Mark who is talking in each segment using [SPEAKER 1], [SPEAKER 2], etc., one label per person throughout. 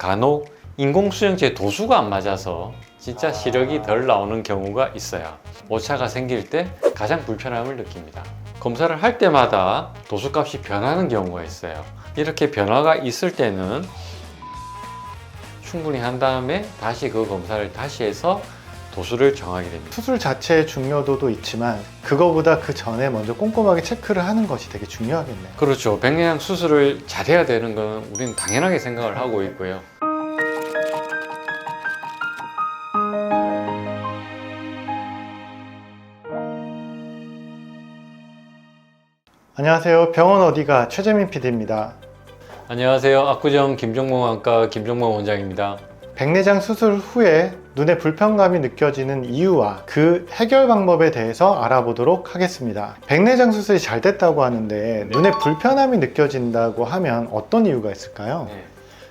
[SPEAKER 1] 간혹 인공수정체 도수가 안 맞아서 진짜 시력이 덜 나오는 경우가 있어요. 오차가 생길 때 가장 불편함을 느낍니다. 검사를 할 때마다 도수값이 변하는 경우가 있어요. 이렇게 변화가 있을 때는 충분히 한 다음에 다시 그 검사를 다시 해서 도수를 정하게 됩니다.
[SPEAKER 2] 수술 자체의 중요도도 있지만 그거보다 그 전에 먼저 꼼꼼하게 체크를 하는 것이 되게 중요하겠네요.
[SPEAKER 1] 그렇죠. 백내장 수술을 잘해야 되는 건 우리는 당연하게 생각을 하고 있고요.
[SPEAKER 2] 안녕하세요. 병원 어디가 최재민 PD입니다.
[SPEAKER 1] 안녕하세요. 압구정 김종봉안과 김종봉 원장입니다.
[SPEAKER 2] 백내장 수술 후에 눈에 불편감이 느껴지는 이유와 그 해결 방법에 대해서 알아보도록 하겠습니다. 백내장 수술이 잘 됐다고 하는데 눈에 불편함이 느껴진다고 하면 어떤 이유가 있을까요?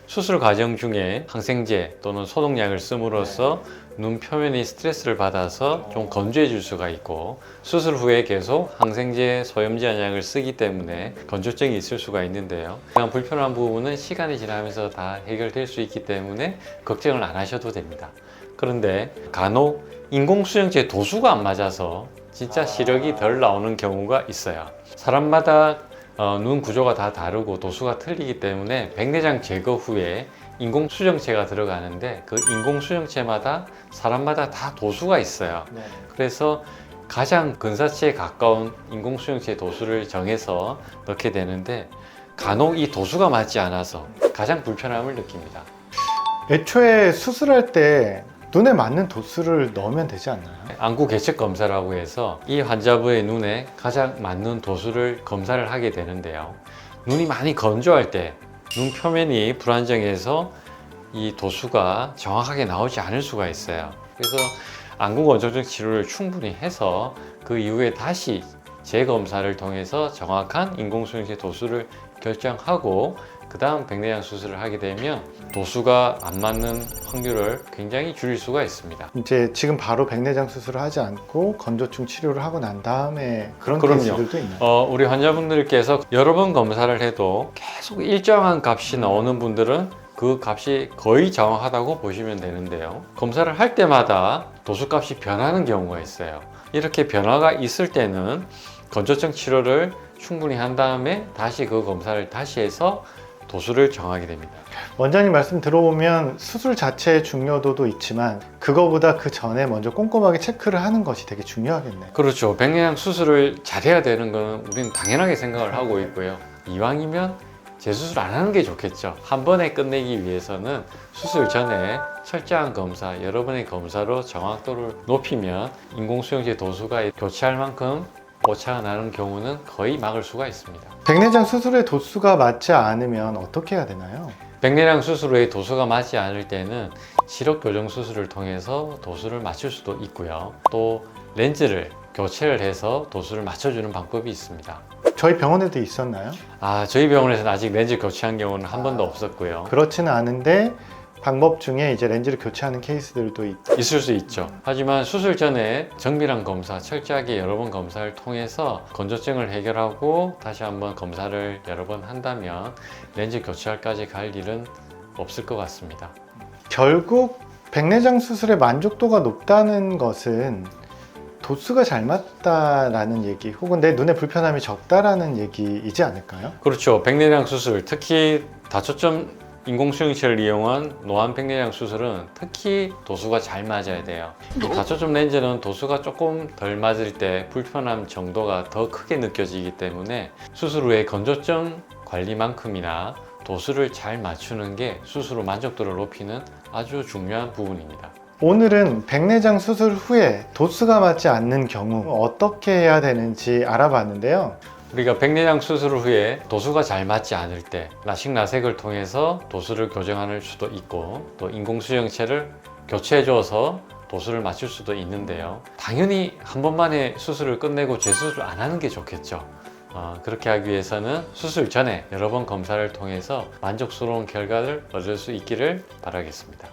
[SPEAKER 1] 수술 과정 중에 항생제 또는 소독약을 씀으로써 눈 표면이 스트레스를 받아서 좀 건조해질 수가 있고, 수술 후에 계속 항생제, 소염제한 약을 쓰기 때문에 건조증이 있을 수가 있는데요. 그냥 불편한 부분은 시간이 지나면서 다 해결될 수 있기 때문에 걱정을 안 하셔도 됩니다. 그런데 간혹 인공수정체 도수가 안 맞아서 진짜 시력이 덜 나오는 경우가 있어요. 사람마다 눈 구조가 다 다르고 도수가 틀리기 때문에 백내장 제거 후에 인공수정체가 들어가는데 그 인공수정체마다 사람마다 다 도수가 있어요. 그래서 가장 근사치에 가까운 인공수정체 도수를 정해서 넣게 되는데 간혹 이 도수가 맞지 않아서 가장 불편함을 느낍니다.
[SPEAKER 2] 애초에 수술할 때 눈에 맞는 도수를 넣으면 되지 않나요?
[SPEAKER 1] 안구 개척 검사라고 해서 이 환자분의 눈에 가장 맞는 도수를 검사를 하게 되는데요. 눈이 많이 건조할 때 눈 표면이 불안정해서 이 도수가 정확하게 나오지 않을 수가 있어요. 그래서 안구 건조증 치료를 충분히 해서 그 이후에 다시 재검사를 통해서 정확한 인공수정체 도수를 결정하고 그 다음 백내장 수술을 하게 되면 도수가 안 맞는 확률을 굉장히 줄일 수가 있습니다.
[SPEAKER 2] 이제 지금 바로 백내장 수술을 하지 않고 건조증 치료를 하고 난 다음에 그런
[SPEAKER 1] 그럼요.
[SPEAKER 2] 케이스들도 있나요?
[SPEAKER 1] 우리 환자분들께서 여러 번 검사를 해도 계속 일정한 값이 나오는 분들은 그 값이 거의 정확하다고 보시면 되는데요. 검사를 할 때마다 도수값이 변하는 경우가 있어요. 이렇게 변화가 있을 때는 건조증 치료를 충분히 한 다음에 다시 그 검사를 다시 해서 도수를 정하게 됩니다.
[SPEAKER 2] 원장님 말씀 들어보면 수술 자체의 중요도도 있지만 그거보다 그 전에 먼저 꼼꼼하게 체크를 하는 것이 되게 중요하겠네요.
[SPEAKER 1] 그렇죠. 백내장 수술을 잘해야 되는 건 우리는 당연하게 생각을 하고 있고요. 이왕이면 재수술 안 하는 게 좋겠죠. 한 번에 끝내기 위해서는 수술 전에 철저한 검사, 여러 번의 검사로 정확도를 높이면 인공수정체 도수가 교체할 만큼 오차가 나는 경우는 거의 막을 수가 있습니다.
[SPEAKER 2] 백내장 수술의 도수가 맞지 않으면 어떻게 해야 되나요?
[SPEAKER 1] 백내장 수술 후에 도수가 맞지 않을 때는 시력 교정 수술을 통해서 도수를 맞출 수도 있고요. 또 렌즈를 교체를 해서 도수를 맞춰주는 방법이 있습니다.
[SPEAKER 2] 저희 병원에도 있었나요?
[SPEAKER 1] 저희 병원에서는 아직 렌즈 교체한 경우는 한 번도 없었고요.
[SPEAKER 2] 그렇지는 않은데 방법 중에 이제 렌즈를 교체하는 케이스들도
[SPEAKER 1] 있을 수 있죠. 하지만 수술 전에 정밀한 검사, 철저하게 여러 번 검사를 통해서 건조증을 해결하고 다시 한번 검사를 여러 번 한다면 렌즈 교체할까지 갈 일은 없을 것 같습니다.
[SPEAKER 2] 결국 백내장 수술의 만족도가 높다는 것은 도수가 잘 맞다라는 얘기 혹은 내 눈에 불편함이 적다라는 얘기이지 않을까요?
[SPEAKER 1] 그렇죠. 백내장 수술, 특히 다초점 인공수정체를 이용한 노안 백내장 수술은 특히 도수가 잘 맞아야 돼요. 이 다초점 렌즈는 도수가 조금 덜 맞을 때 불편함 정도가 더 크게 느껴지기 때문에 수술 후에 건조증 관리만큼이나 도수를 잘 맞추는 게 수술 후 만족도를 높이는 아주 중요한 부분입니다.
[SPEAKER 2] 오늘은 백내장 수술 후에 도수가 맞지 않는 경우 어떻게 해야 되는지 알아봤는데요.
[SPEAKER 1] 우리가 백내장 수술 후에 도수가 잘 맞지 않을 때 라식 라섹을 통해서 도수를 교정할 수도 있고 또 인공수정체를 교체해 줘서 도수를 맞출 수도 있는데요. 당연히 한 번만에 수술을 끝내고 재수술을 안 하는 게 좋겠죠. 그렇게 하기 위해서는 수술 전에 여러 번 검사를 통해서 만족스러운 결과를 얻을 수 있기를 바라겠습니다.